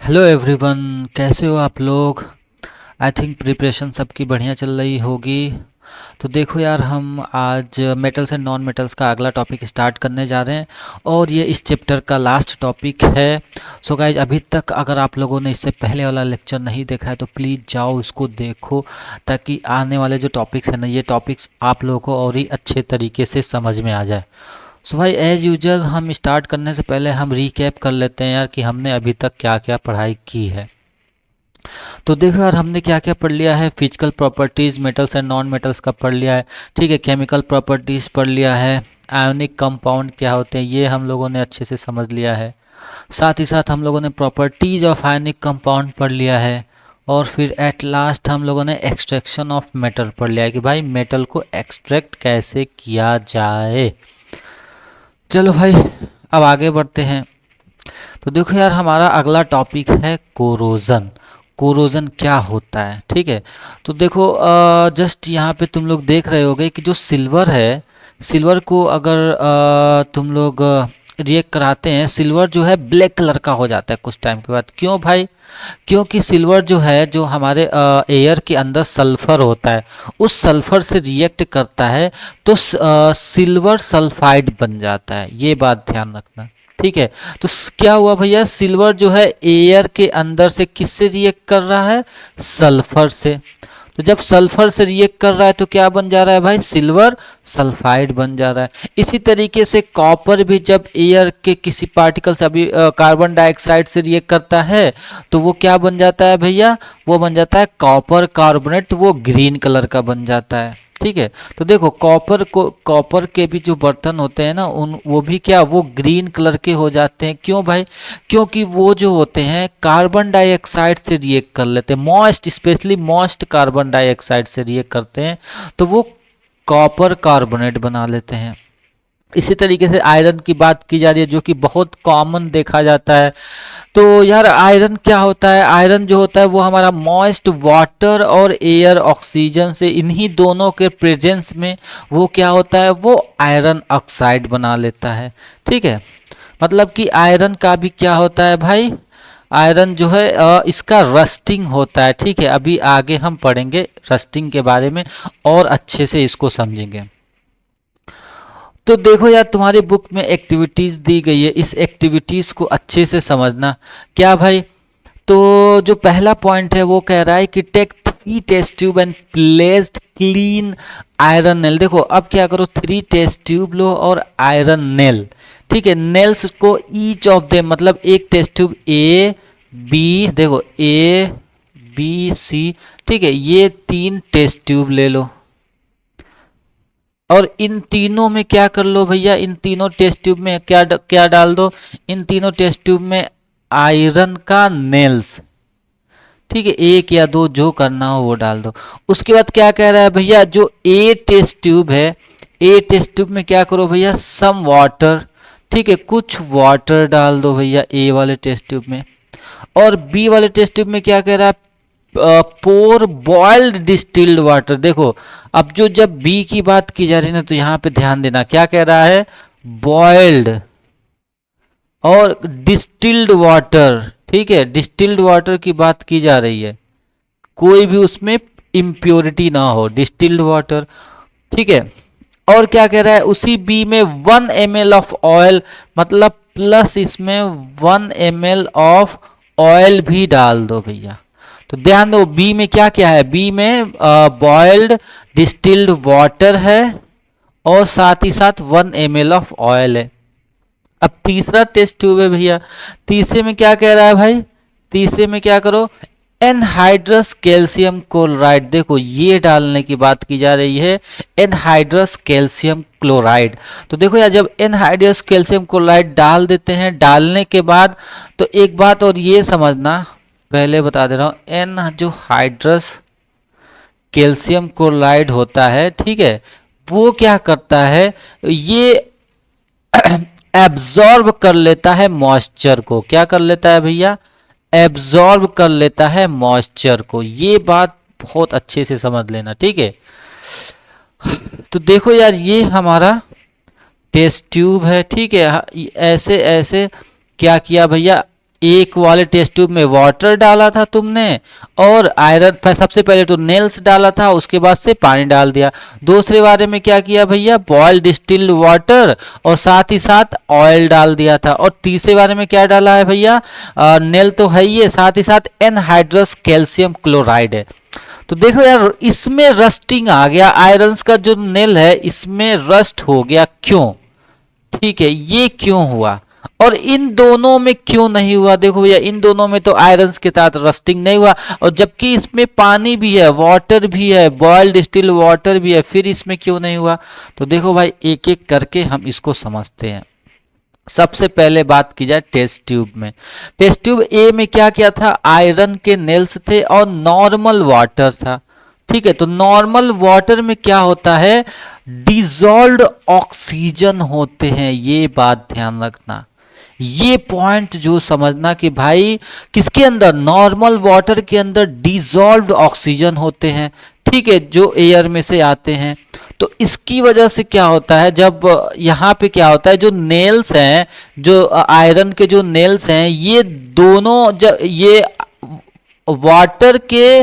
Hello everyone, कैसे हो आप लोग। आई थिंक प्रिपरेशन सबकी बढ़िया चल रही होगी। तो देखो यार, हम आज मेटल्स एंड नॉन मेटल्स का अगला टॉपिक स्टार्ट करने जा रहे हैं और ये इस चैप्टर का लास्ट टॉपिक है। सो गाइज, अभी तक अगर आप लोगों ने इससे पहले वाला लेक्चर नहीं देखा है तो प्लीज़ जाओ इसको देखो, ताकि आने वाले जो टॉपिक्स हैं ना, ये टॉपिक्स आप लोगों को और ही अच्छे तरीके से समझ में आ जाए। सो भाई, एज यूजल हम स्टार्ट करने से पहले हम रिकैप कर लेते हैं यार कि हमने अभी तक क्या क्या पढ़ाई की है। तो देखो यार, हमने क्या क्या पढ़ लिया है। Physical properties metals and non metals का पढ़ लिया है, ठीक है। केमिकल प्रॉपर्टीज़ पढ़ लिया है। आयोनिक कंपाउंड क्या होते हैं ये हम लोगों ने अच्छे से समझ लिया है। साथ ही साथ हम लोगों ने प्रॉपर्टीज़ ऑफ आयोनिक कंपाउंड पढ़ लिया है। और फिर एट लास्ट हम लोगों ने एक्सट्रैक्शन ऑफ मेटल पढ़ लिया है कि भाई मेटल को एक्सट्रैक्ट कैसे किया जाए। चलो भाई, अब आगे बढ़ते हैं। तो देखो यार, हमारा अगला टॉपिक है कोरोजन। कोरोजन क्या होता है, ठीक है। तो देखो, जस्ट यहाँ पे तुम लोग देख रहे होगे कि जो सिल्वर है, सिल्वर को अगर तुम लोग रिएक्ट कराते हैं, सिल्वर जो है ब्लैक कलर का हो जाता है कुछ टाइम के बाद। क्यों भाई? क्योंकि सिल्वर जो है, जो हमारे एयर के अंदर सल्फर होता है, उस सल्फर से रिएक्ट करता है तो सिल्वर सल्फाइड बन जाता है। ये बात ध्यान रखना, ठीक है। तो क्या हुआ भैया, सिल्वर जो है एयर के अंदर से किससे रिएक्ट कर रहा है? सल्फर से। तो जब सल्फर से रिएक्ट कर रहा है तो क्या बन जा रहा है भाई? सिल्वर सल्फाइड बन जा रहा है। इसी तरीके से कॉपर भी जब एयर के किसी पार्टिकल से, अभी कार्बन डाइऑक्साइड से रिएक्ट करता है तो वो क्या बन जाता है भैया? वो बन जाता है कॉपर कार्बोनेट, वो ग्रीन कलर का बन जाता है, ठीक है। तो देखो, कॉपर के भी जो बर्तन होते हैं ना, उन वो भी क्या, वो ग्रीन कलर के हो जाते हैं। क्यों भाई? क्योंकि वो जो होते हैं कार्बन डाइऑक्साइड से रिएक्ट कर लेते हैं, moist, specially moist carbon dioxide से रिएक्ट करते हैं तो वो कॉपर कार्बोनेट बना लेते हैं। इसी तरीके से आयरन की बात की जा रही है, जो कि बहुत कॉमन देखा जाता है। तो यार, आयरन क्या होता है? आयरन जो होता है वो हमारा मॉइस्ट वाटर और एयर ऑक्सीजन से, इन्हीं दोनों के प्रेजेंस में वो क्या होता है? वो आयरन ऑक्साइड बना लेता है, ठीक है। मतलब कि आयरन का भी क्या होता है भाई? आयरन जो है इसका रस्टिंग होता है, ठीक है। अभी आगे हम पढ़ेंगे रस्टिंग के बारे में और अच्छे से इसको समझेंगे। तो देखो यार, तुम्हारी बुक में एक्टिविटीज दी गई है, इस एक्टिविटीज को अच्छे से समझना। क्या भाई? तो जो पहला पॉइंट है वो कह रहा है कि take 3 test tube and placed clean iron nail. देखो, अब क्या करो, 3 टेस्ट ट्यूब लो और आयरन नेल, ठीक है। नेल्स को ईच ऑफ देम, मतलब एक टेस्ट ट्यूब ए बी, देखो ए बी सी, ठीक है, ये 3 टेस्ट ट्यूब ले लो और इन तीनों में क्या कर लो भैया? इन तीनों टेस्ट ट्यूब में क्या डाल दो? इन तीनों टेस्ट ट्यूब में आयरन का नेल्स, ठीक है, 1 या 2 जो करना हो वो डाल दो। उसके बाद क्या कह रहा है भैया, जो ए टेस्ट ट्यूब है, ए टेस्ट ट्यूब में क्या करो भैया? सम वाटर, ठीक है, कुछ वाटर डाल दो भैया ए वाले टेस्ट ट्यूब में। और बी वाले टेस्ट ट्यूब में क्या कह रहा है? पोर बॉइल्ड डिस्टिल्ड वाटर। देखो, अब जब बी की बात की जा रही है ना, तो यहां पे ध्यान देना, क्या कह रहा है? बॉइल्ड और डिस्टिल्ड वाटर, ठीक है, डिस्टिल्ड वाटर की बात की जा रही है, कोई भी उसमें इम्प्योरिटी ना हो, डिस्टिल्ड वाटर, ठीक है। और क्या कह रहा है? उसी बी में 1 ml ऑफ ऑयल, मतलब प्लस इसमें 1 ml ऑफ ऑयल भी डाल दो भैया। तो ध्यान दो, बी में क्या क्या है? बी में बॉइल्ड डिस्टिल्ड वाटर है और साथ ही साथ 1 ml ऑफ ऑयल है। अब तीसरा टेस्ट ट्यूब है भैया, तीसरे में क्या कह रहा है भाई? तीसरे में क्या करो? Anhydrous calcium chloride. देखो, ये डालने की बात की जा रही है, एनहाइड्रस कैल्शियम क्लोराइड। तो देखो यार, जब एनहाइड्रस कैल्शियम क्लोराइड डाल देते हैं, डालने के बाद तो एक बात और ये समझना, पहले बता दे रहा हूं, एन जो हाइड्रस कैल्शियम क्लोराइड होता है, ठीक है, वो क्या करता है? ये एब्जॉर्ब कर लेता है मॉइस्चर को। क्या कर लेता है भैया? एब्जॉर्ब कर लेता है मॉइस्चर को। ये बात बहुत अच्छे से समझ लेना, ठीक है। तो देखो यार, ये हमारा टेस्ट ट्यूब है, ठीक है। ऐसे ऐसे क्या किया भैया? एक वाले टेस्ट ट्यूब में वाटर डाला था तुमने और आयरन सबसे पहले तो नेल्स डाला था, उसके बाद से पानी डाल दिया। दूसरे वाले में क्या किया भैया, बॉइल्ड डिस्टिल्ड वाटर और साथ ही साथ ऑयल डाल दिया था। और तीसरे वाले में क्या डाला है भैया, नेल तो है ही है, साथ ही साथ एनहाइड्रस कैल्शियम क्लोराइड है। तो देखो यार इसमें रस्टिंग आ गया, आयरन्स का जो नेल है इसमें रस्ट हो गया, क्यों? ठीक है, ये क्यों हुआ और इन दोनों में क्यों नहीं हुआ? देखो भैया इन दोनों में तो आयरन्स के साथ रस्टिंग नहीं हुआ, और जबकि इसमें पानी भी है, वाटर भी है, बॉइल्ड डिस्टिल्ड वाटर भी है, फिर इसमें क्यों नहीं हुआ? तो देखो भाई एक एक करके हम इसको समझते हैं। सबसे पहले बात की जाए टेस्ट ट्यूब में। टेस्ट ट्यूब ए में क्या क्या था, आयरन के नेल्स थे और नॉर्मल वाटर था। ठीक है, तो नॉर्मल वाटर में क्या होता है, डिजॉल्व्ड ऑक्सीजन होते हैं, ये बात ध्यान रखना। ये पॉइंट जो समझना कि भाई किसके अंदर, नॉर्मल वाटर के अंदर डिजॉल्व्ड ऑक्सीजन होते हैं, ठीक है, जो एयर में से आते हैं। तो इसकी वजह से क्या होता है, जब यहाँ पे क्या होता है, जो नेल्स हैं, जो आयरन के जो नेल्स हैं, ये दोनों जब ये वाटर के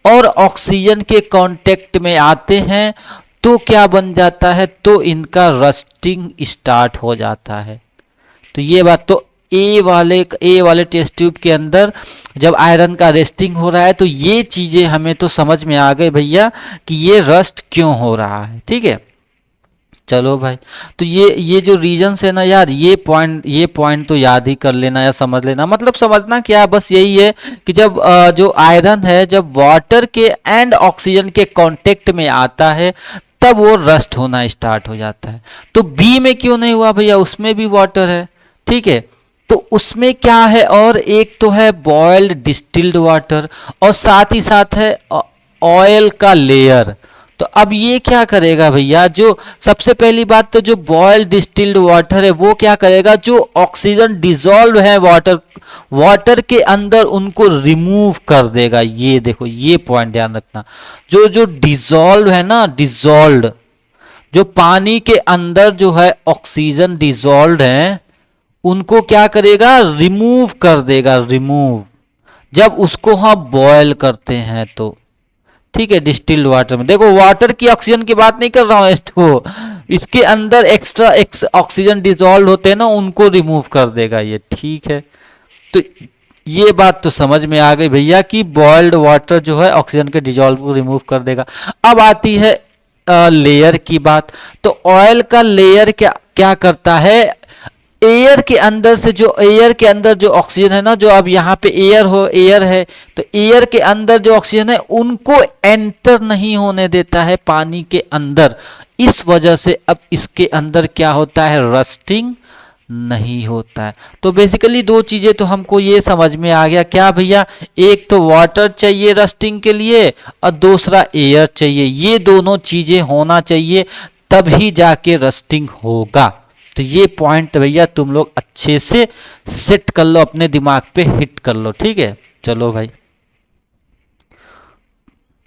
और ऑक्सीजन के कांटेक्ट में आते हैं तो क्या बन जाता है, तो इनका रस्टिंग स्टार्ट हो जाता है। तो ये बात तो ए वाले टेस्ट ट्यूब के अंदर जब आयरन का रेस्टिंग हो रहा है तो ये चीजें हमें तो समझ में आ गई भैया कि ये रस्ट क्यों हो रहा है। ठीक है, चलो भाई, तो ये जो रीजंस है ना यार, ये पॉइंट तो याद ही कर लेना या समझ लेना। मतलब समझना क्या, बस यही है कि जब जो आयरन है जब वाटर के एंड ऑक्सीजन के कांटेक्ट में आता है तब वो रस्ट होना स्टार्ट हो जाता है। तो बी में क्यों नहीं हुआ भैया, उसमें भी वाटर है। ठीक है, तो उसमें क्या है, और एक तो है बॉइल्ड डिस्टिल्ड वाटर और साथ ही साथ है ऑयल का लेयर। तो अब ये क्या करेगा भैया, जो सबसे पहली बात तो जो बॉइल्ड डिस्टिल्ड वाटर है वो क्या करेगा, जो ऑक्सीजन डिजॉल्व है वाटर के अंदर उनको रिमूव कर देगा। ये देखो ये पॉइंट ध्यान रखना, जो डिजॉल्व है ना, डिजॉल्व जो पानी के अंदर जो है ऑक्सीजन डिजॉल्व है उनको क्या करेगा, रिमूव कर देगा, रिमूव, जब उसको हम बॉयल करते हैं तो। ठीक है, डिस्टिल्ड वाटर में देखो, वाटर की ऑक्सीजन की बात नहीं कर रहा हूं, तो इसके अंदर एक्स्ट्रा ऑक्सीजन डिजॉल्व होते हैं ना, उनको रिमूव कर देगा ये। ठीक है, तो ये बात तो समझ में आ गई भैया कि बॉइल्ड वाटर जो है ऑक्सीजन के डिजॉल्व को रिमूव कर देगा। अब आती है लेयर की बात। तो ऑयल का लेयर क्या क्या करता है, एयर के अंदर जो ऑक्सीजन है ना, जो अब यहाँ पे एयर है, तो एयर के अंदर जो ऑक्सीजन है उनको एंटर नहीं होने देता है पानी के अंदर। इस वजह से अब इसके अंदर क्या होता है, रस्टिंग नहीं होता है। तो बेसिकली दो चीजें तो हमको ये समझ में आ गया, क्या भैया, एक तो वाटर चाहिए रस्टिंग के लिए और दूसरा एयर चाहिए। ये दोनों चीजें होना चाहिए तभी जाके रस्टिंग होगा। तो ये पॉइंट भैया तुम लोग अच्छे से सेट कर लो, अपने दिमाग पे हिट कर लो। ठीक है, चलो भाई,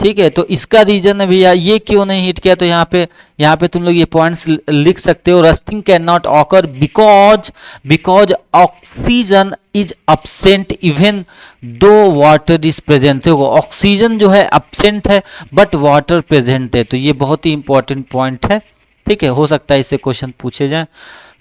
ठीक है, तो इसका रीजन है भैया, ये क्यों नहीं हिट किया, तो यहाँ पे तुम लोग ये पॉइंट्स लिख सकते हो। Rusting can not occur because oxygen is absent even though water is present. देखो ऑक्सीजन जो है absent है बट वाटर प्रेजेंट है, तो ये बहुत ही इंपॉर्टेंट पॉइंट है। ठीक है, हो सकता है इससे क्वेश्चन पूछे जाए।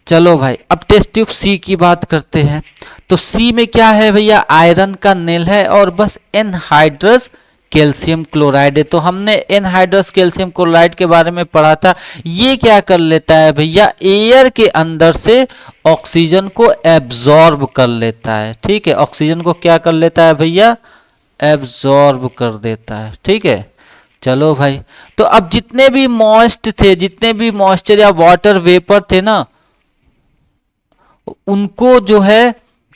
चलो भाई, अब टेस्ट ट्यूब सी की बात करते हैं। तो सी में क्या है भैया, आयरन का नेल है और बस एनहाइड्रस कैल्शियम क्लोराइड है। तो हमने एनहाइड्रस कैल्शियम क्लोराइड के बारे में पढ़ा था। ये क्या कर लेता है भैया, एयर के अंदर से ऑक्सीजन को एब्जॉर्ब कर लेता है। ठीक है, ऑक्सीजन को क्या कर लेता है भैया, एब्जॉर्ब कर देता है। ठीक है, चलो भाई, तो अब जितने भी मॉइस्चर या वाटर वेपर थे ना,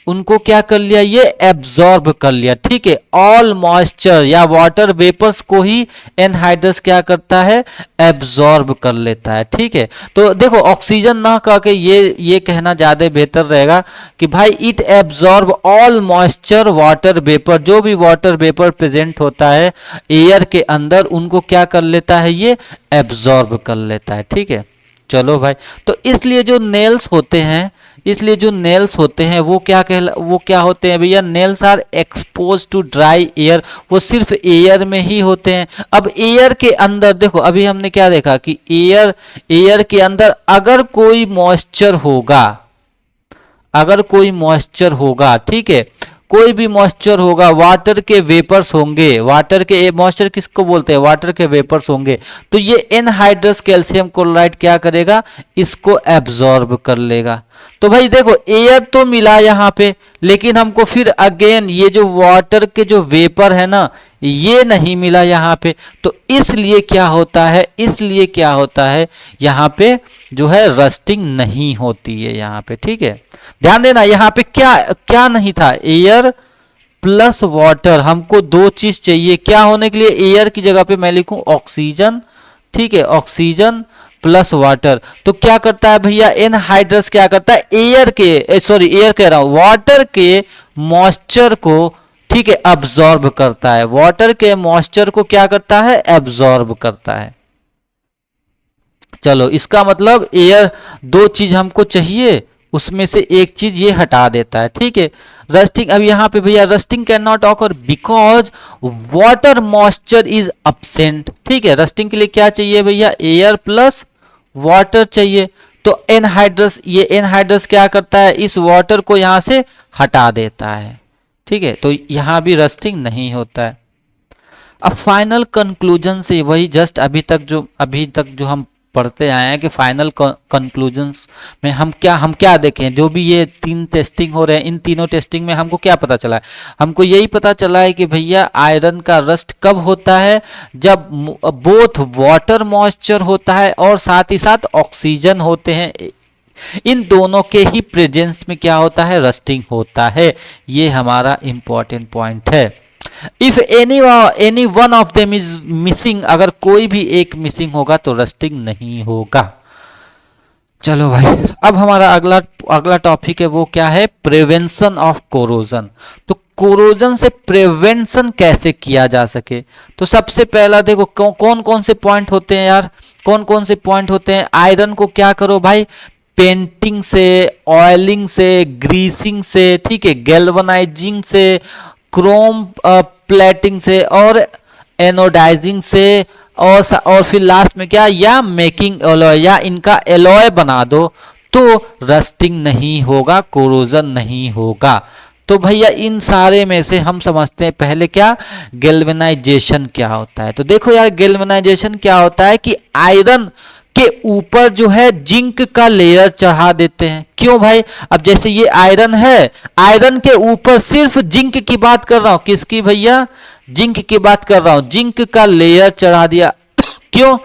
उनको क्या कर लिया, ये एब्जॉर्ब कर लिया। ठीक है, ऑल मॉइस्चर या वाटर वेपर्स को ही एनहाइड्रस क्या करता है, एब्जॉर्ब कर लेता है। ठीक है, तो देखो ऑक्सीजन ना कह के ये कहना ज्यादा बेहतर रहेगा कि भाई it absorb all moisture water vapour. जो भी वाटर वेपर प्रेजेंट होता है एयर के अंदर उनको क्या कर लेता है, ये एब्जॉर्ब कर लेता है। ठीक है, चलो भाई, तो इसलिए जो नेल्स होते हैं इसलिए जो नेल्स होते हैं वो क्या होते हैं भैया, nails are expose to dry air, वो सिर्फ एयर में ही होते हैं। अब एयर के अंदर देखो, अभी हमने क्या देखा कि एयर के अंदर अगर कोई मॉइस्चर होगा, अगर कोई मॉइस्चर होगा, ठीक है, कोई भी मॉइस्चर होगा, वाटर के वेपर्स होंगे, वाटर के मॉइस्चर किसको बोलते हैं, वाटर के वेपर्स होंगे, तो ये एनहाइड्रस कैल्शियम क्लोराइड क्या करेगा, इसको एब्जॉर्ब कर लेगा। तो भाई देखो एयर तो मिला यहाँ पे, लेकिन हमको फिर अगेन ये जो वाटर के जो वेपर है ना, ये नहीं मिला यहाँ पे। तो इसलिए क्या होता है, इसलिए क्या होता है, यहाँ पे जो है रस्टिंग नहीं होती है यहाँ पे, ठीक है। ध्यान देना यहाँ पे क्या क्या नहीं था, एयर प्लस वाटर, हमको दो चीज चाहिए क्या होने के लिए, एयर की जगह पे मैं लिखूं ऑक्सीजन, ठीक है, ऑक्सीजन प्लस वाटर। तो क्या करता है भैया, एनहाइड्रस क्या करता है, एयर कह रहा हूं, वाटर के मॉइस्चर को, ठीक है, अब्जॉर्ब करता है, वाटर के मॉइस्चर को क्या करता है, एब्जॉर्ब करता है। चलो इसका मतलब एयर, दो चीज हमको चाहिए, उसमें से एक चीज ये हटा देता है, ठीक है। रस्टिंग, अब यहां पे भैया rusting can not occur because water moisture is absent, ठीक है। रस्टिंग के लिए क्या चाहिए भैया, एयर प्लस वाटर चाहिए। तो एनहाइड्रस, ये एनहाइड्रस क्या करता है, इस वाटर को यहां से हटा देता है, ठीक है। तो यहां भी रस्टिंग नहीं होता है। अब फाइनल कंक्लूजन से वही जस्ट अभी तक जो हम पढ़ते आए हैं कि फाइनल कंक्लूजन्स में हम क्या देखें, जो भी ये 3 टेस्टिंग हो रहे हैं, इन तीनों टेस्टिंग में हमको क्या पता चला है, हमको यही पता चला है कि भैया आयरन का रस्ट कब होता है, जब बोथ वाटर मॉइस्चर होता है और साथ ही साथ ऑक्सीजन होते हैं, इन दोनों के ही प्रेजेंस में क्या होता है, रस्टिंग होता है। ये हमारा इंपॉर्टेंट पॉइंट है। If any one of them is missing, अगर कोई भी एक मिसिंग होगा तो रस्टिंग नहीं होगा। चलो भाई, अब हमारा अगला टॉपिक है, वो क्या है, प्रिवेंशन ऑफ कोरोजन। तो कोरोजन से प्रिवेंशन कैसे किया जा सके, तो सबसे पहला देखो कौन कौन से पॉइंट होते हैं यार, कौन कौन से पॉइंट होते हैं। आयरन को क्या करो भाई, पेंटिंग से, ऑयलिंग से, ग्रीसिंग से, ठीक है, गैल्वनाइजिंग से, क्रोम प्लेटिंग से और एनोडाइजिंग से, और फिर लास्ट में क्या, या मेकिंग एलॉय, या इनका एलॉय बना दो, तो रस्टिंग नहीं होगा, कोरोजन नहीं होगा। तो भैया इन सारे में से हम समझते हैं पहले क्या, गैल्वेनाइजेशन क्या होता है। तो देखो यार, गैल्वेनाइजेशन क्या होता है कि आयरन के ऊपर जो है जिंक का लेयर चढ़ा देते हैं। क्यों भाई, अब जैसे ये आयरन है, आयरन के ऊपर सिर्फ जिंक की बात कर रहा हूं, किसकी भैया, जिंक की बात कर रहा हूं, जिंक का लेयर चढ़ा दिया। क्यों,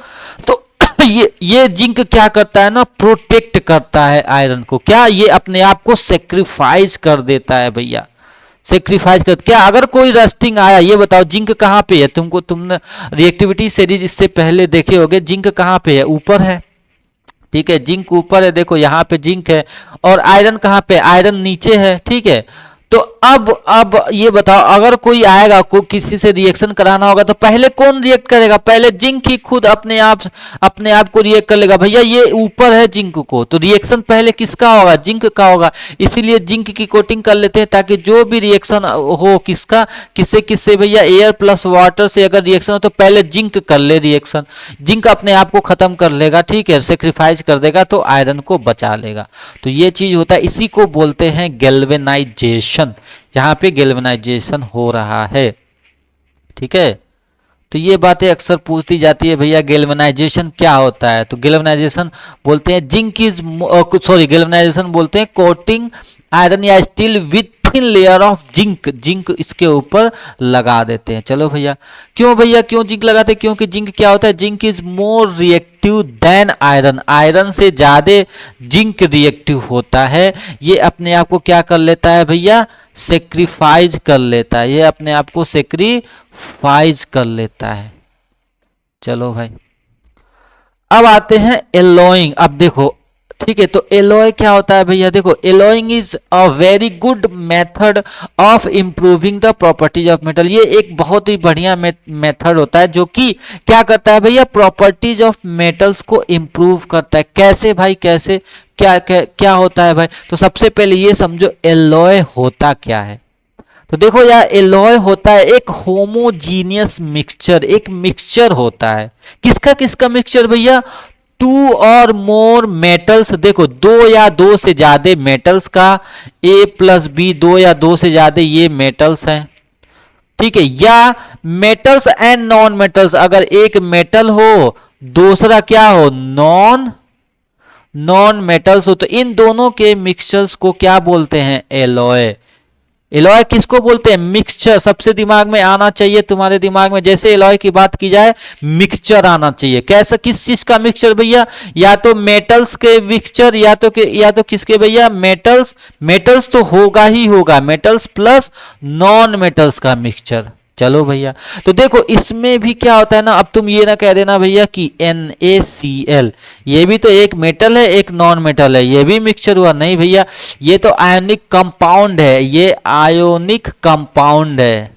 तो ये जिंक क्या करता है ना, प्रोटेक्ट करता है आयरन को, क्या, ये अपने आप को सेक्रीफाइस कर देता है भैया, सेक्रीफाइस कर। क्या अगर कोई रस्टिंग आया, ये बताओ जिंक कहाँ पे है, तुमने रिएक्टिविटी सीरीज इससे पहले देखे होगे, जिंक कहाँ पे है, ऊपर है, ठीक है, जिंक ऊपर है, देखो यहाँ पे जिंक है, और आयरन कहाँ पे, आयरन नीचे है, ठीक है। तो अब ये बताओ, अगर कोई आएगा, किसी से रिएक्शन कराना होगा, तो पहले कौन रिएक्ट करेगा, पहले जिंक ही खुद अपने आप को रिएक्ट कर लेगा। भैया ये ऊपर है जिंक को, तो रिएक्शन पहले किसका होगा, जिंक का होगा। इसीलिए जिंक की कोटिंग कर लेते हैं, ताकि जो भी रिएक्शन हो, किससे भैया, एयर प्लस वाटर से अगर रिएक्शन हो, तो पहले जिंक कर ले रिएक्शन, जिंक अपने आप को खत्म कर लेगा, ठीक है, सेक्रीफाइस कर देगा, तो आयरन को बचा लेगा। तो ये चीज होता है, इसी को बोलते हैं गैल्वेनाइजेशन। यहां पे गैल्वेनाइजेशन हो रहा है, ठीक है। तो ये बातें अक्सर पूछती जाती है, भैया गैल्वेनाइजेशन क्या होता है। तो गैल्वेनाइजेशन बोलते हैं गैल्वेनाइजेशन बोलते हैं कोटिंग आयरन या steel with thin layer of zinc इसके ऊपर लगा देते हैं। चलो भैया, क्यों जिंक लगाते हैं, क्योंकि जिंक क्या होता है, zinc is more reactive than iron, iron से ज्यादा जिंक रिएक्टिव होता है। ये अपने आप को क्या कर लेता है भैया, सेक्रीफाइज कर लेता है, ये अपने आप को सेक्रीफाइज कर लेता है। चलो भाई, अब आते हैं एलोइंग। अब देखो ठीक है, तो एलॉय क्या होता है भैया, देखो alloying is a very good method of improving the properties of metal. ये एक बहुत ही बढ़िया मेथड होता है जो कि क्या करता है भैया, प्रॉपर्टीज ऑफ मेटल्स को इंप्रूव करता है। कैसे भाई, कैसे, क्या होता है भाई? तो सबसे पहले ये समझो एलॉय होता क्या है। तो देखो यार, एलॉय होता है एक होमोजीनियस मिक्सचर, एक मिक्सचर होता है। किसका किसका मिक्सचर भैया? टू और मोर मेटल्स, देखो दो या दो से ज्यादा मेटल्स का, ए प्लस बी, दो या दो से ज्यादा ये मेटल्स हैं, ठीक है। या मेटल्स एंड नॉन मेटल्स, अगर एक मेटल हो दूसरा क्या हो, नॉन नॉन मेटल्स हो, तो इन दोनों के मिक्सचर्स को क्या बोलते हैं, एलॉय। एलॉय किसको बोलते हैं, मिक्सचर। सबसे दिमाग में आना चाहिए तुम्हारे दिमाग में, जैसे एलॉय की बात की जाए मिक्सचर आना चाहिए। कैसा, किस चीज का मिक्सचर भैया? या तो मेटल्स के मिक्सचर, या तो किसके भैया, मेटल्स। मेटल्स तो होगा ही होगा, मेटल्स प्लस नॉन मेटल्स का मिक्सचर। चलो भैया, तो देखो इसमें भी क्या होता है ना, अब तुम ये ना कह देना भैया कि NaCl ये भी तो एक मेटल है एक नॉन मेटल है, ये भी मिक्सचर हुआ। नहीं भैया, ये तो आयोनिक कंपाउंड है, ये आयोनिक कंपाउंड है,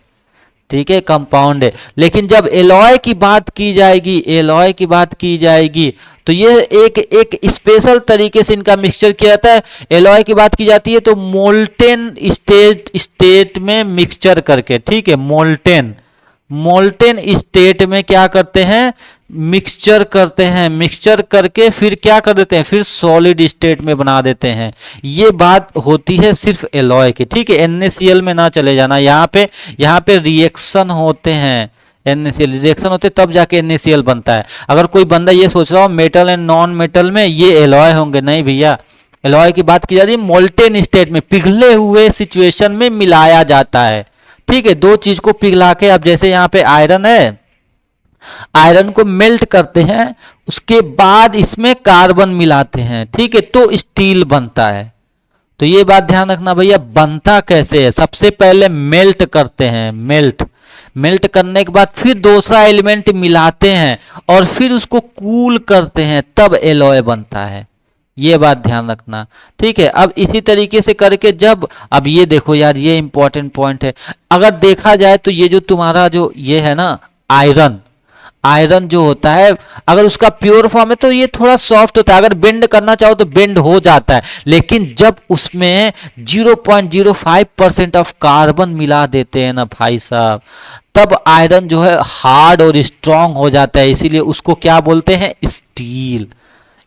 ठीक है, कंपाउंड है। लेकिन जब एलॉय की बात की जाएगी, एलॉय की बात की जाएगी, तो ये एक एक स्पेशल तरीके से इनका मिक्सचर किया जाता है। एलॉय की बात की जाती है तो मोल्टेन स्टेट में मिक्सचर करके, ठीक है, मोल्टेन मोल्टेन स्टेट में क्या करते हैं, मिक्सचर करते हैं। मिक्सचर करके फिर क्या कर देते हैं, फिर सॉलिड स्टेट में बना देते हैं। ये बात होती है सिर्फ एलॉय की, ठीक है। NaCl में ना चले जाना, यहाँ पे रिएक्शन होते हैं, NaCl रिएक्शन होते तब जाके NaCl बनता है। अगर कोई बंदा ये सोच रहा हो मेटल एंड नॉन मेटल में ये एलॉय होंगे, नहीं भैया। एलॉय की बात की जाती है मोल्टेन स्टेट में, पिघले हुए सिचुएशन में मिलाया जाता है, ठीक है। दो चीज को पिघला के, अब जैसे यहाँ पे आयरन है, आयरन को मेल्ट करते हैं, उसके बाद इसमें कार्बन मिलाते हैं, ठीक है, तो स्टील बनता है। तो ये बात ध्यान रखना भैया, बनता कैसे है, सबसे पहले मेल्ट करते हैं, मेल्ट करने के बाद फिर दूसरा एलिमेंट मिलाते हैं और फिर उसको कूल करते हैं, तब एलॉय बनता है। ये बात ध्यान रखना, ठीक है। अब इसी तरीके से करके जब, अब ये देखो यार, ये इंपॉर्टेंट पॉइंट है। अगर देखा जाए तो ये जो तुम्हारा जो ये है ना आयरन, आयरन जो होता है अगर उसका प्योर फॉर्म है तो ये थोड़ा सॉफ्ट होता है, अगर बेंड करना चाहो तो बेंड हो जाता है। लेकिन जब उसमें 0.05% ऑफ कार्बन मिला देते हैं ना भाई साहब, तब आयरन जो है हार्ड और स्ट्रांग हो जाता है। इसीलिए उसको क्या बोलते हैं, स्टील।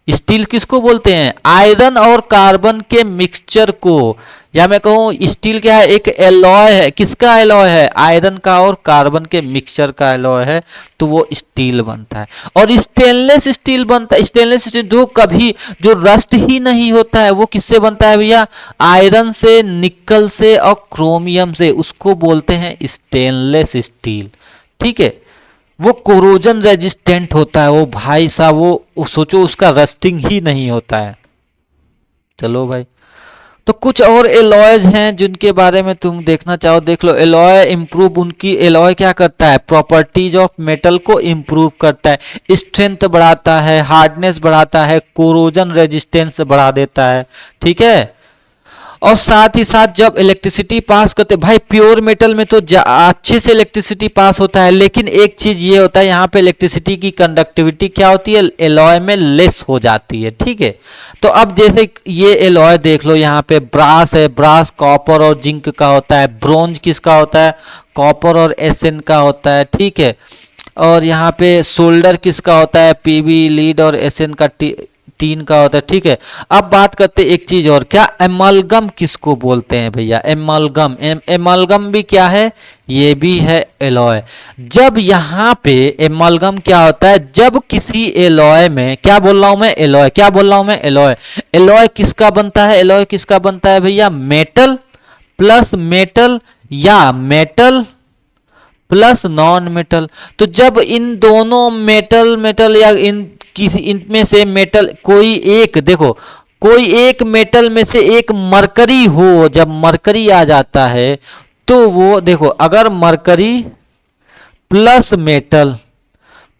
स्टील किसको बोलते हैं, आयरन और कार्बन के मिक्सचर को। या मैं कहूं स्टील क्या है, एक एलॉय है। किसका एलॉय है, आयरन का और कार्बन के मिक्सचर का एलॉय है, तो वो स्टील बनता है। और स्टेनलेस स्टील बनता है, स्टेनलेस स्टील जो कभी जो रस्ट ही नहीं होता है, वो किससे बनता है भैया, आयरन से, निकल से और क्रोमियम से, उसको बोलते हैं स्टेनलेस स्टील, ठीक है। वो कोरोजन रेजिस्टेंट होता है, वो भाई साहब, वो सोचो उसका रस्टिंग ही नहीं होता है। चलो भाई, तो कुछ और एलॉयज हैं जिनके बारे में तुम देखना चाहो, देख लो। एलॉय इंप्रूव, उनकी एलॉय क्या करता है, प्रॉपर्टीज ऑफ मेटल को इंप्रूव करता है, स्ट्रेंथ बढ़ाता है, हार्डनेस बढ़ाता है, कोरोजन रेजिस्टेंस बढ़ा देता है, ठीक है। और साथ ही साथ जब इलेक्ट्रिसिटी पास करते, भाई प्योर मेटल में तो अच्छे से इलेक्ट्रिसिटी पास होता है, लेकिन एक चीज ये होता है यहाँ पे इलेक्ट्रिसिटी की कंडक्टिविटी क्या होती है, एलॉय में लेस हो जाती है, ठीक है। तो अब जैसे ये एलॉय देख लो, यहाँ पे ब्रास है, ब्रास कॉपर और जिंक का होता है, ब्रोंज किसका होता है, कॉपर और एसएन का होता है, ठीक है। और यहाँ पे सोल्डर किसका होता है, पीबी लीड और एसएन का टीन का होता है, ठीक है। अब बात करते हैं एक चीज और, क्या एमलगम किसको बोलते हैं भैया, एमलगम। एमलगम भी क्या है, ये भी है एलॉय। जब यहाँ पे एमलगम क्या होता है, जब किसी एलॉय में, क्या बोल रहा हूं मैं, एलॉय, क्या बोल रहा हूं मैं, एलॉय। एलॉय किसका बनता है, एलॉय किसका बनता है भैया, मेटल प्लस मेटल या मेटल प्लस नॉन मेटल। तो जब इन दोनों मेटल या इन किसी इनमें से मेटल कोई एक, देखो कोई एक मेटल में से एक मरकरी हो, जब मरकरी आ जाता है तो वो देखो, अगर मरकरी प्लस मेटल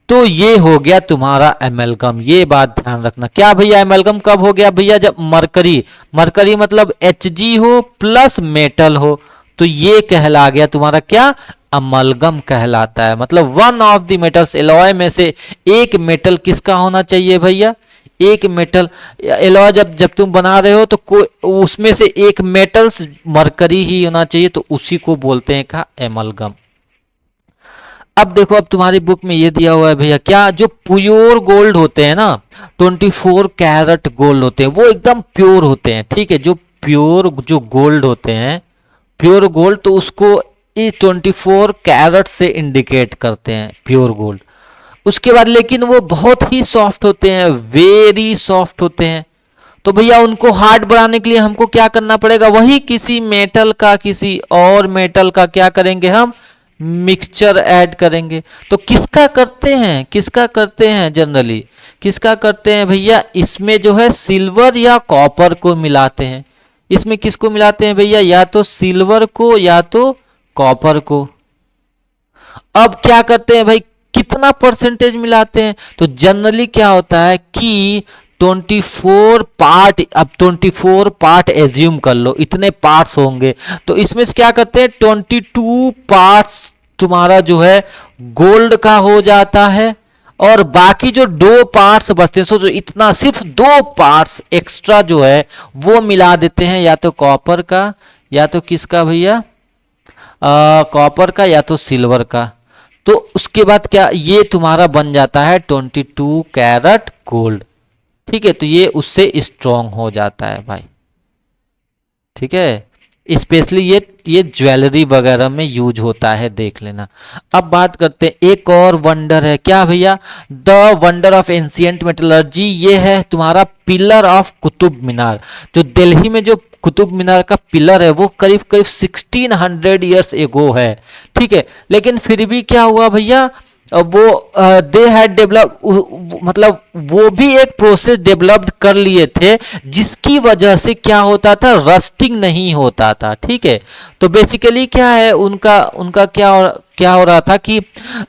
तो ये हो गया तुम्हारा एमेल्गम। ये बात ध्यान रखना। क्या भैया एमेल्गम कब हो गया भैया? जब मरकरी, मरकरी मतलब Hg हो प्लस मेटल हो, तो ये कहला गया तुम्हारा क्या? अमलगम कहलाता है। मतलब one of the metals, alloy में से एक मेटल किसका होना चाहिए भैया? एक मेटल एलॉय जब जब तुम बना रहे हो तो कोई उसमें से एक मेटल्स मरकरी ही होना चाहिए, तो उसी को बोलते हैं का एमलगम। अब देखो, अब तुम्हारी बुक में ये दिया हुआ है भैया, क्या जो प्योर गोल्ड होते हैं ना, 24 कैरेट गोल्ड होते हैं, वो एकदम प्योर होते हैं। ठीक है, जो प्योर जो गोल्ड होते हैं, प्योर गोल्ड, तो उसको इस 24 कैरेट से इंडिकेट करते हैं प्योर गोल्ड। उसके बाद लेकिन वो बहुत ही सॉफ्ट होते हैं, वेरी सॉफ्ट होते हैं। तो भैया उनको हार्ड बनाने के लिए हमको क्या करना पड़ेगा? वही किसी मेटल का, किसी और मेटल का क्या करेंगे हम? मिक्सचर ऐड करेंगे। तो किसका करते हैं, किसका करते हैं जनरली? किसका करते हैं भैया? इसमें जो है सिल्वर या कॉपर को मिलाते हैं। इसमें किसको मिलाते हैं भैया? या तो सिल्वर को या तो कॉपर को। अब क्या करते हैं भाई? कितना परसेंटेज मिलाते हैं? तो जनरली क्या होता है कि 24 पार्ट, अब 24 पार्ट एज्यूम कर लो, इतने पार्ट्स होंगे, तो इसमें से क्या करते हैं? 22 पार्ट्स तुम्हारा जो है गोल्ड का हो जाता है, और बाकी जो 2 पार्ट्स बचते हैं, सोचो इतना, सिर्फ 2 पार्ट्स एक्स्ट्रा जो है वो मिला देते हैं, या तो कॉपर का या तो किसका भैया? कॉपर का या तो सिल्वर का। तो उसके बाद क्या, ये तुम्हारा बन जाता है 22 कैरेट गोल्ड। ठीक है, तो ये उससे स्ट्रांग हो जाता है भाई। ठीक है, स्पेशली ये ज्वेलरी वगैरह में यूज होता है, देख लेना। अब बात करते हैं, एक और वंडर है, क्या भैया? The wonder of ancient metallurgy. ये है तुम्हारा पिलर ऑफ कुतुब मीनार। जो दिल्ली में जो कुतुब मीनार का पिलर है, वो करीब करीब 1600 ईयर्स एगो है। ठीक है, लेकिन फिर भी क्या हुआ भैया? वो दे हैड डेवलप, मतलब वो भी एक प्रोसेस डेवलप्ड कर लिए थे, जिसकी वजह से क्या होता था? रस्टिंग नहीं होता था। ठीक है, तो बेसिकली क्या है उनका उनका क्या हो रहा था कि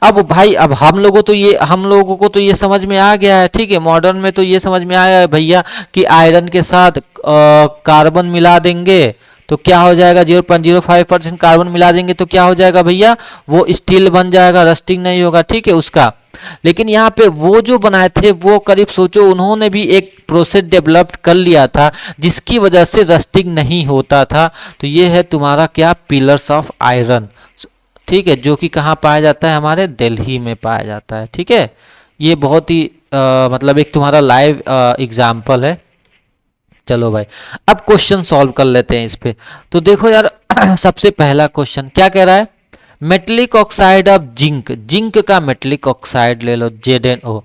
अब भाई, अब हम लोगों को तो ये समझ में आ गया है। ठीक है, मॉडर्न में तो ये समझ में आया है भैया कि आयरन के साथ कार्बन मिला देंगे तो क्या हो जाएगा? 0.05% कार्बन मिला देंगे तो क्या हो जाएगा भैया? वो स्टील बन जाएगा, रस्टिंग नहीं होगा। ठीक है उसका। लेकिन यहाँ पे वो जो बनाए थे, वो करीब सोचो उन्होंने भी एक प्रोसेस डेवलप कर लिया था, जिसकी वजह से रस्टिंग नहीं होता था। तो ये है तुम्हारा क्या? Pillars of iron. ठीक है, जो कि कहाँ पाया जाता है? हमारे दिल्ली में पाया जाता है। ठीक है, ये बहुत ही मतलब एक तुम्हारा लाइव एग्जाम्पल है। चलो भाई, अब क्वेश्चन सॉल्व कर लेते हैं इस पे। तो देखो यार, सबसे पहला क्वेश्चन क्या कह रहा है? Metallic oxide of zinc, zinc का मेटलिक ऑक्साइड ले लो, ZnO।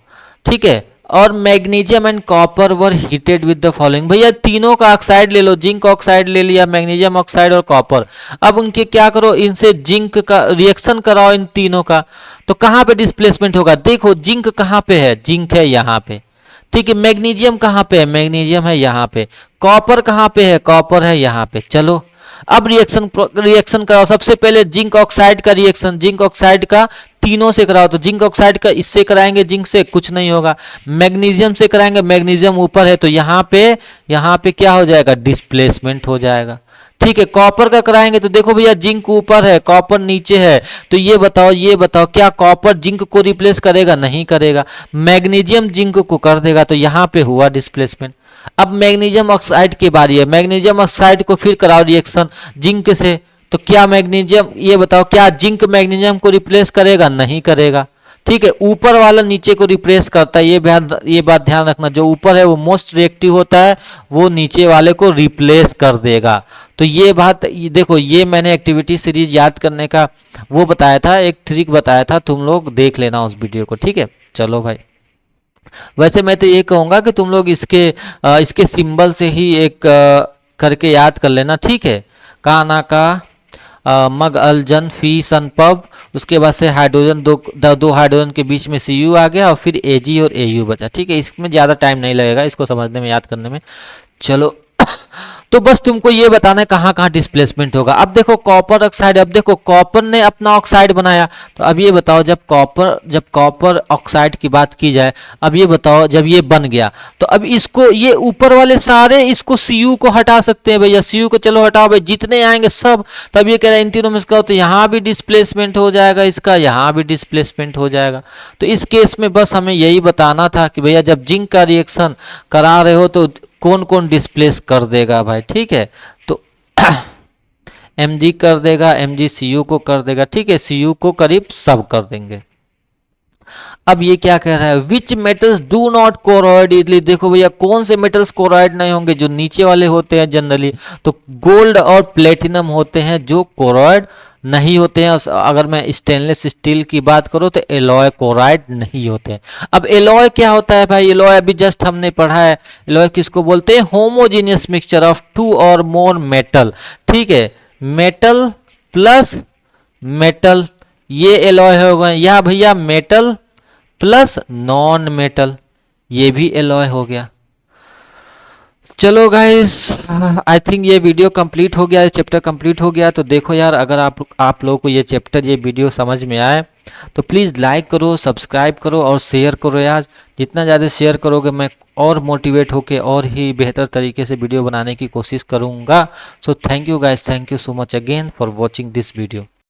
ठीक है, और magnesium and copper were heated with the following. भैया तीनों का ऑक्साइड ले लो, जिंक ऑक्साइड ले लिया, मैग्नीशियम ऑक्साइड और कॉपर। अब उनके क्या करो? इनसे जिंक का रिएक्शन कराओ, इन तीनों का। तो कहाँ पे डिस्प्लेसमेंट होगा? देखो जिंक कहाँ पे है? जिंक है यहाँ पे। ठीक है, मैग्नीशियम कहाँ पे है? मैग्नीशियम है यहाँ पे। कॉपर कहाँ पे है? कॉपर है यहाँ पे। चलो अब रिएक्शन कराओ। सबसे पहले जिंक ऑक्साइड का रिएक्शन, जिंक ऑक्साइड का तीनों से कराओ। तो जिंक ऑक्साइड का इससे कराएंगे, जिंक से कुछ नहीं होगा। मैग्नीशियम से कराएंगे, मैग्नीशियम ऊपर है तो यहाँ पे क्या हो जाएगा? डिस्प्लेसमेंट हो जाएगा। ठीक है, कॉपर का कराएंगे तो देखो भैया जिंक ऊपर है, कॉपर नीचे है, तो ये बताओ क्या कॉपर जिंक को रिप्लेस करेगा? नहीं करेगा। मैग्नीशियम जिंक को कर देगा, तो यहाँ पे हुआ डिस्प्लेसमेंट। अब मैग्नीशियम ऑक्साइड की बारी है, मैग्नीशियम ऑक्साइड को फिर कराओ रिएक्शन जिंक से, तो क्या मैग्नीशियम, ये बताओ क्या जिंक मैग्नीशियम को रिप्लेस करेगा? नहीं करेगा। ठीक है, ऊपर वाला नीचे को रिप्लेस करता है, ये बात ध्यान रखना। जो ऊपर है वो मोस्ट रिएक्टिव होता है, वो नीचे वाले को रिप्लेस कर देगा। तो ये बात देखो, ये मैंने एक्टिविटी सीरीज याद करने का वो बताया था, एक ट्रिक बताया था, तुम लोग देख लेना उस वीडियो को। ठीक है, चलो भाई। वैसे मैं तो ये कहूँगा कि तुम लोग इसके सिंबल से ही एक करके याद कर लेना। ठीक है, का ना का मग अल जन फी सन पब, उसके बाद से हाइड्रोजन दो हाइड्रोजन के बीच में Cu आ गया और फिर Ag और Au बचा। ठीक है, इसमें ज़्यादा टाइम नहीं लगेगा इसको समझने में, याद करने में। चलो तो बस तुमको ये बताना है कहाँ कहाँ डिस्प्लेसमेंट होगा। अब देखो कॉपर ऑक्साइड, अब देखो कॉपर ने अपना ऑक्साइड बनाया, तो अब ये बताओ जब कॉपर ऑक्साइड की बात की जाए, अब ये बताओ जब ये बन गया तो अब इसको ये ऊपर वाले सारे इसको Cu को हटा सकते हैं भैया, Cu को चलो हटाओ भाई, जितने आएंगे सब। तब ये कह रहा है इन तीनों में इसका, तो यहाँ भी डिस्प्लेसमेंट हो जाएगा इसका, यहाँ भी डिस्प्लेसमेंट हो जाएगा। तो इस केस में बस हमें यही बताना था कि भैया जब जिंक का रिएक्शन करा रहे हो तो कौन कौन डिस्प्लेस कर देगा भाई, ठीक है। तो Mg कर देगा, Mg Cu को कर देगा, ठीक है, Cu को करीब सब कर देंगे। अब ये क्या कह रहा है, which metals do not corrode easily. देखो भैया कौन से मेटल्स कोरोइड नहीं होंगे, जो नीचे वाले होते हैं जनरली, तो गोल्ड और प्लेटिनम होते हैं जो कोरोइड नहीं होते हैं। अगर मैं स्टेनलेस स्टील की बात करूं तो एलॉय कोराइड नहीं होते हैं। अब एलॉय क्या होता है भाई, एलॉय अभी जस्ट हमने पढ़ा है, एलॉय किसको बोलते हैं, होमोजीनियस मिक्सचर ऑफ टू और मोर मेटल, ठीक है, मेटल प्लस मेटल, ये एलॉय होगा। या भैया मेटल प्लस नॉन मेटल, ये भी एलॉय हो गया। चलो गाइस, आई थिंक ये वीडियो कंप्लीट हो गया, ये चैप्टर कंप्लीट हो गया। तो देखो यार, अगर आप लोगों को ये चैप्टर, ये वीडियो समझ में आए तो प्लीज़ लाइक करो, सब्सक्राइब करो और शेयर करो यार। जितना ज़्यादा शेयर करोगे मैं और मोटिवेट होके और ही बेहतर तरीके से वीडियो बनाने की कोशिश करूँगा। So thank you guys, thank you so much again for watching this video.